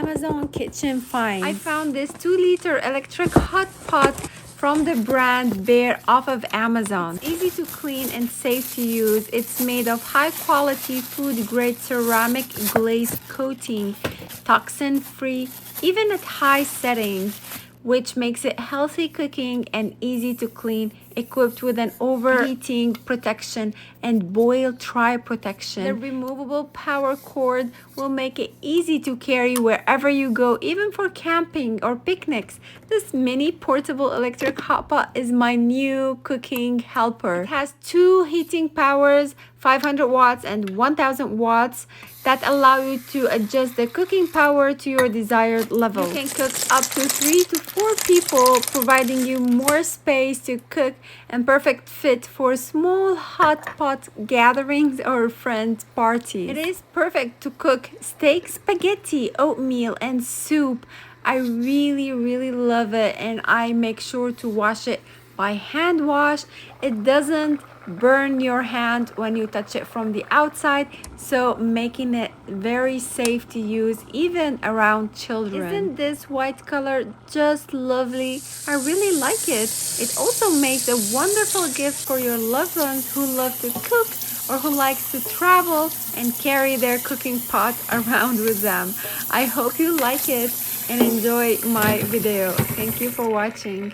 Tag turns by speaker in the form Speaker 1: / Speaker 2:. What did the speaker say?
Speaker 1: Amazon Kitchen Finds.
Speaker 2: I found this 2-liter electric hot pot from the brand Bear off of Amazon. It's easy to clean and safe to use. It's made of high quality food grade ceramic glaze coating, toxin free, even at high settings, which makes it healthy cooking and easy to clean, equipped with an overheating protection and boil dry protection. The removable power cord will make it easy to carry wherever you go, even for camping or picnics. This mini portable electric hot pot is my new cooking helper. It has 2 heating powers, 500 watts and 1000 watts, that allow you to adjust the cooking power to your desired level. You can cook up to 3 to 4 people, providing you more space to cook, and perfect fit for small hot pot gatherings or friend parties. It is perfect to cook steak, spaghetti, oatmeal, and soup. I really love it, and I make sure to wash it by hand wash. It doesn't burn your hand when you touch it from the outside, so making it very safe to use even around children. Isn't this white color just lovely? I really like it. It also makes a wonderful gift for your loved ones who love to cook or who likes to travel and carry their cooking pot around with them. I hope you like it and enjoy my video. Thank you for watching.